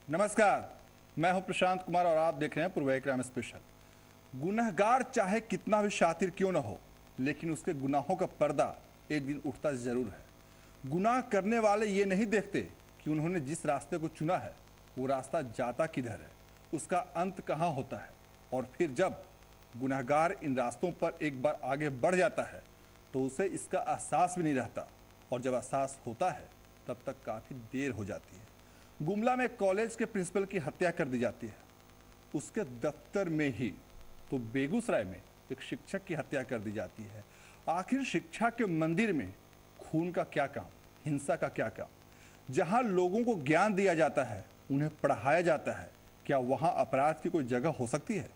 नमस्कार, मैं हूं प्रशांत कुमार और आप देख रहे हैं पूर्व क्राइम स्पेशल। गुनहगार चाहे कितना भी शातिर क्यों न हो, लेकिन उसके गुनाहों का पर्दा एक दिन उठता जरूर है। गुनाह करने वाले ये नहीं देखते कि उन्होंने जिस रास्ते को चुना है वो रास्ता जाता किधर है, उसका अंत कहाँ होता है। और फिर जब गुनहगार इन रास्तों पर एक बार आगे बढ़ जाता है तो उसे इसका एहसास भी नहीं रहता, और जब एहसास होता है तब तक काफ़ी देर हो जाती है। गुमला में कॉलेज के प्रिंसिपल की हत्या कर दी जाती है, उसके दफ्तर में ही। तो बेगूसराय में एक शिक्षक की हत्या कर दी जाती है। आखिर शिक्षा के मंदिर में खून का क्या काम, हिंसा का क्या काम? जहां लोगों को ज्ञान दिया जाता है, उन्हें पढ़ाया जाता है, क्या वहां अपराध की कोई जगह हो सकती है?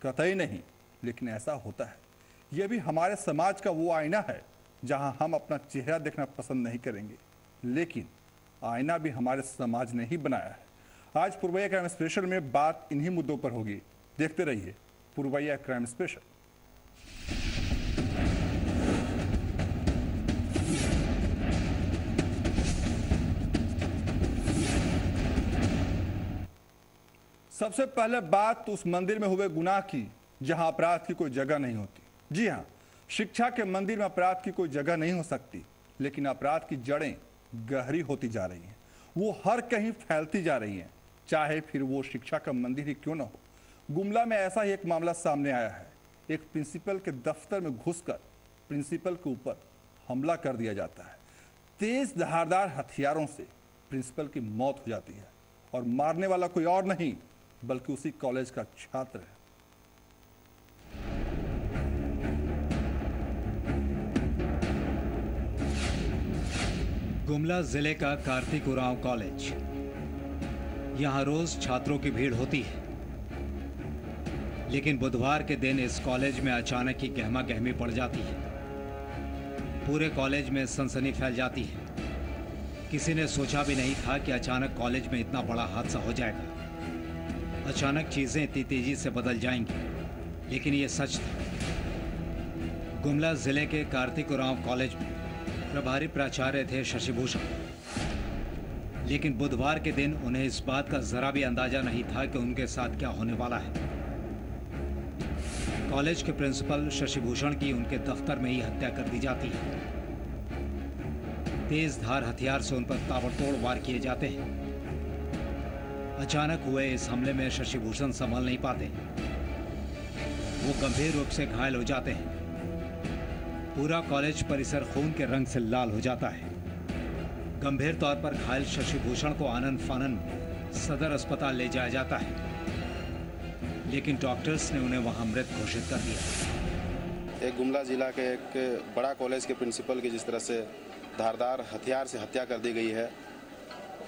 कतई नहीं, लेकिन ऐसा होता है। यह भी हमारे समाज का वो आईना है जहां हम अपना चेहरा देखना पसंद नहीं करेंगे, लेकिन आईना भी हमारे समाज ने ही बनाया है। आज पूर्वैया क्राइम स्पेशल में बात इन्हीं मुद्दों पर होगी। देखते रहिए पूर्वैया क्राइम स्पेशल। सबसे पहले बात उस मंदिर में हुए गुनाह की जहां अपराध की कोई जगह नहीं होती। जी हां, शिक्षा के मंदिर में अपराध की कोई जगह नहीं हो सकती, लेकिन अपराध की जड़ें गहरी होती जा रही हैं। वो हर कहीं फैलती जा रही हैं, चाहे फिर वो शिक्षा का मंदिर ही क्यों ना हो। गुमला में ऐसा ही एक मामला सामने आया है। एक प्रिंसिपल के दफ्तर में घुसकर प्रिंसिपल के ऊपर हमला कर दिया जाता है। तेज धारदार हथियारों से प्रिंसिपल की मौत हो जाती है, और मारने वाला कोई और नहीं बल्कि उसी कॉलेज का छात्र है। गुमला जिले का कार्तिक उरांव कॉलेज। यहां रोज छात्रों की भीड़ होती है, लेकिन बुधवार के दिन इस कॉलेज में अचानक ही गहमा गहमी पड़ जाती है। पूरे कॉलेज में सनसनी फैल जाती है। किसी ने सोचा भी नहीं था कि अचानक कॉलेज में इतना बड़ा हादसा हो जाएगा। अचानक चीजें इतनी तेजी से बदल जाएंगी, लेकिन ये सच था। गुमला जिले के कार्तिक उरांव कॉलेज में प्रभारी प्राचार्य थे शशिभूषण, लेकिन बुधवार के दिन उन्हें इस बात का जरा भी अंदाजा नहीं था कि उनके साथ क्या होने वाला है। कॉलेज के प्रिंसिपल शशिभूषण की उनके दफ्तर में ही हत्या कर दी जाती है। तेज धार हथियार से उन पर ताबड़तोड़ वार किए जाते हैं। अचानक हुए इस हमले में शशिभूषण संभल नहीं पाते, वो गंभीर रूप से घायल हो जाते हैं। पूरा कॉलेज परिसर खून के रंग से लाल हो जाता है। गंभीर तौर पर घायल शशिभूषण को आनंद फानन सदर अस्पताल ले जाया जाता है, लेकिन डॉक्टर्स ने उन्हें वहां मृत घोषित कर दिया। एक गुमला जिला के एक बड़ा कॉलेज के प्रिंसिपल की जिस तरह से धारदार हथियार से हत्या कर दी गई है,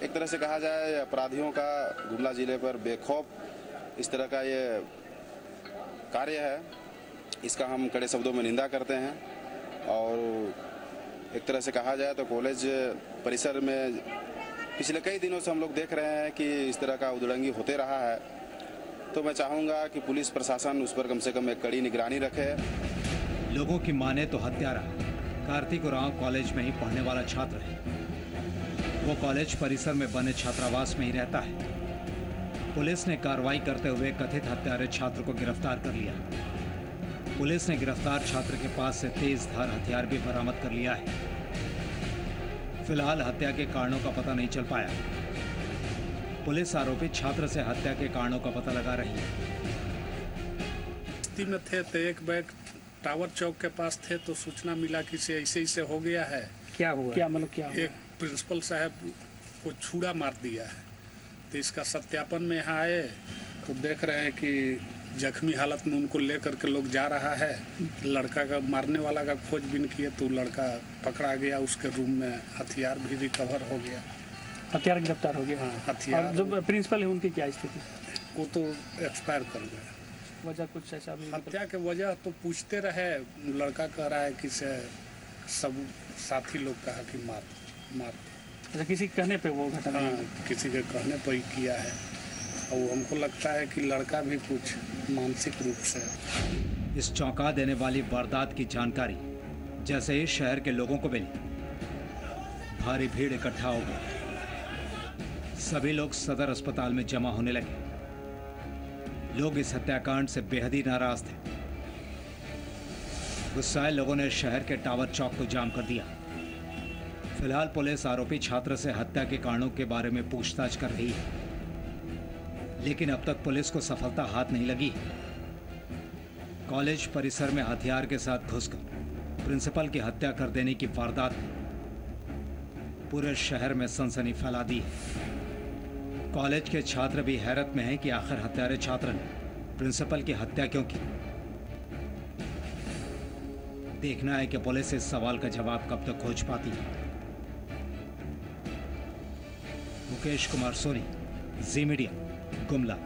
एक तरह से कहा जाए अपराधियों का गुमला जिले पर बेखौफ इस तरह का ये कार्य है, इसका हम कड़े शब्दों में निंदा करते हैं। और एक तरह से कहा जाए तो कॉलेज परिसर में पिछले कई दिनों से हम लोग देख रहे हैं कि इस तरह का उधड़ंगी होते रहा है। तो मैं चाहूँगा कि पुलिस प्रशासन उस पर कम से कम एक कड़ी निगरानी रखे। लोगों की माने तो हत्यारा कार्तिक उरांव कॉलेज में ही पढ़ने वाला छात्र है। वो कॉलेज परिसर में बने छात्रावास में ही रहता है। पुलिस ने कार्रवाई करते हुए कथित हत्यारे छात्र को गिरफ्तार कर लिया। पुलिस ने गिरफ्तार छात्र के पास से तेज धार हथियार भी बरामद कर लिया है। फिलहाल हत्या के कारणों का पता नहीं चल पाया। पुलिस आरोपित छात्र से हत्या के कारणों का पता लगा रही है। में थे तो एक बैग टावर चौक के पास थे, तो सूचना मिला कि से ऐसे हो गया है। क्या हुआ? क्या मतलब क्या हुआ? एक प्रिंसिपल साहब को छुरा मार दिया है। तो इसका सत्यापन में यहाँ आए तो देख रहे हैं कि जख्मी हालत में उनको लेकर के लोग जा रहा है। लड़का का मारने वाला का खोजबीन किए तो लड़का पकड़ा गया, उसके रूम में हथियार भी रिकवर हो गया। हथियार गिरफ्तार हो गया? हाँ, हथियार। और जो प्रिंसिपल है उनकी क्या स्थिति? वो तो एक्सपायर कर गए। वजह कुछ ऐसा भी? हत्या के वजह तो पूछते रहे, लड़का कह रहा है कि से सब साथी लोग कहा कि मार। अच्छा, किसी के कहने पे वो घटना? हाँ, किसी के कहने पर ही किया है। और हमको लगता है कि लड़का भी कुछ मानसिक रूप से। इस चौंका देने वाली वारदात की जानकारी जैसे ही शहर के लोगों को मिली, भारी भीड़ इकट्ठा हो गई। सभी लोग सदर अस्पताल में जमा होने लगे। लोग इस हत्याकांड से बेहद ही नाराज थे। गुस्साए लोगों ने शहर के टावर चौक को जाम कर दिया। फिलहाल पुलिस आरोपी छात्र से हत्या के कारणों के बारे में पूछताछ कर रही है, लेकिन अब तक पुलिस को सफलता हाथ नहीं लगी। कॉलेज परिसर में हथियार के साथ घुसकर प्रिंसिपल की हत्या कर देने की वारदात ने पूरे शहर में सनसनी फैला दी है। कॉलेज के छात्र भी हैरत में हैं कि आखिर हत्यारे छात्र ने प्रिंसिपल की हत्या क्यों की। देखना है कि पुलिस इस सवाल का जवाब कब तक खोज पाती है। मुकेश कुमार सोनी, जी मीडिया, गुमला।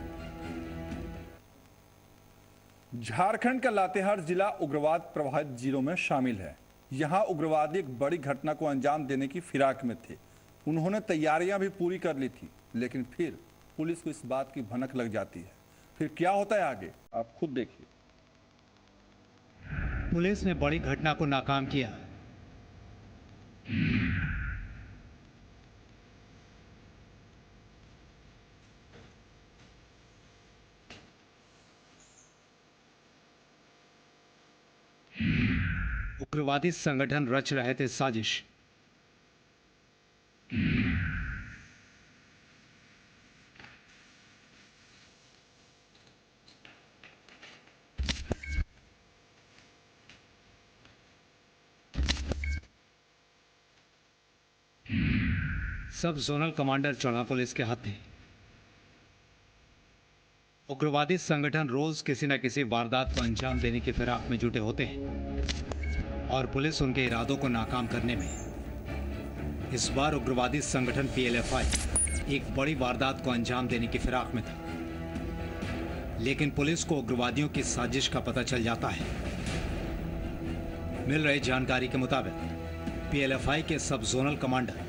झारखंड का लातेहार जिला उग्रवाद प्रभावित जिलों में शामिल है। यहां उग्रवादी एक बड़ी घटना को अंजाम देने की फिराक में थे। उन्होंने तैयारियां भी पूरी कर ली थी, लेकिन फिर पुलिस को इस बात की भनक लग जाती है। फिर क्या होता है आगे, आप खुद देखिए। पुलिस ने बड़ी घटना को नाकाम किया। उग्रवादी संगठन रच रहे थे साजिश। सब जोनल कमांडर चौड़ा पुलिस के हाथ थे। उग्रवादी संगठन रोज किसी न किसी वारदात को अंजाम देने की फिराक में जुटे होते हैं और पुलिस उनके इरादों को नाकाम करने में। इस बार उग्रवादी संगठन PLFI एक बड़ी वारदात को अंजाम देने की फिराक में था, लेकिन पुलिस को उग्रवादियों की साजिश का पता चल जाता है। मिल रही जानकारी के मुताबिक PLFI के सब जोनल कमांडर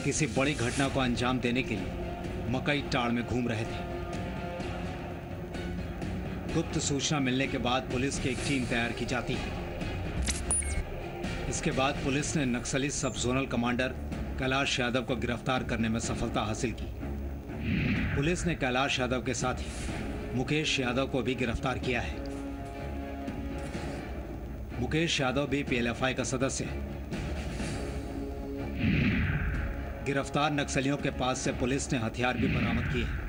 किसी बड़ी घटना को अंजाम देने के लिए मकई टाड़ में घूम रहे थे। गुप्त सूचना मिलने के बाद पुलिस की एक टीम तैयार की जाती है। इसके बाद पुलिस ने नक्सली सब जोनल कमांडर कैलाश यादव को गिरफ्तार करने में सफलता हासिल की। पुलिस ने कैलाश यादव के साथ ही मुकेश यादव को भी गिरफ्तार किया है। मुकेश यादव भी PLFI का सदस्य है। गिरफ्तार नक्सलियों के पास से पुलिस ने हथियार भी बरामद किए हैं।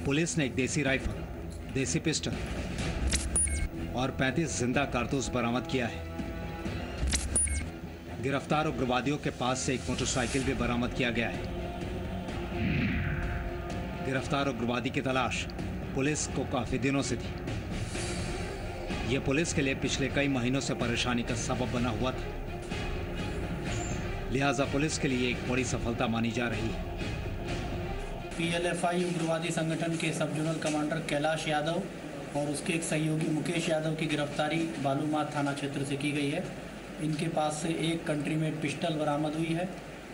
पुलिस ने एक देसी राइफल, देसी पिस्टल और 35 जिंदा कारतूस बरामद किया है। गिरफ्तार उग्रवादियों के पास से एक मोटरसाइकिल भी बरामद किया गया है। गिरफ्तार उग्रवादी की तलाश पुलिस को काफी दिनों से थी। यह पुलिस के लिए पिछले कई महीनों से परेशानी का सबब बना हुआ था, लिहाजा पुलिस के लिए एक बड़ी सफलता मानी जा रही है। PLFI उग्रवादी संगठन के सब जोनल कमांडर कैलाश यादव और उसके एक सहयोगी मुकेश यादव की गिरफ्तारी बालूमाथ थाना क्षेत्र से की गई है। इनके पास से एक कंट्री मेड पिस्टल बरामद हुई है,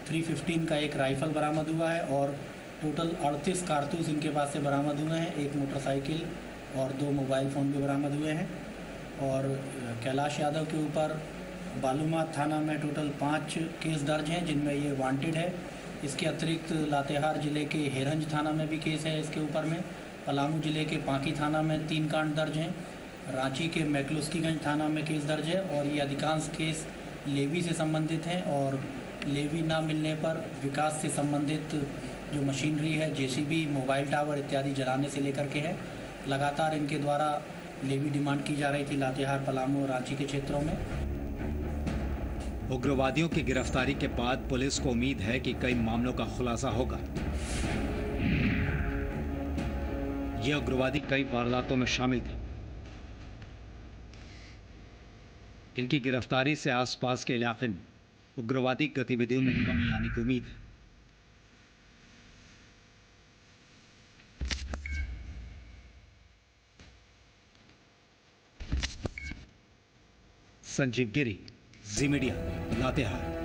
315 का एक राइफल बरामद हुआ है और टोटल 38 कारतूस इनके पास से बरामद हुए हैं। एक मोटरसाइकिल और 2 मोबाइल फ़ोन भी बरामद हुए हैं। और कैलाश यादव के ऊपर बालूमाथ थाना में टोटल 5 केस दर्ज हैं, जिनमें ये वांटेड है। इसके अतिरिक्त लातेहार ज़िले के हेरंज थाना में भी केस है इसके ऊपर में। पलामू ज़िले के पांकी थाना में 3 कांड दर्ज हैं। रांची के मैकलुस्कीगंज थाना में केस दर्ज है और ये अधिकांश केस लेवी से संबंधित हैं। और लेवी ना मिलने पर विकास से संबंधित जो मशीनरी है, JCB, मोबाइल टावर इत्यादि जलाने से लेकर के है। लगातार इनके द्वारा लेवी डिमांड की जा रही थी लातेहार, पलामू और रांची के क्षेत्रों में। उग्रवादियों की गिरफ्तारी के बाद पुलिस को उम्मीद है कि कई मामलों का खुलासा होगा। ये उग्रवादी कई वारदातों में शामिल थे। इनकी गिरफ्तारी से आसपास के इलाके में उग्रवादी गतिविधियों में कमी आने की उम्मीद है। संजीव गिरी, जी मीडिया, लातेहार।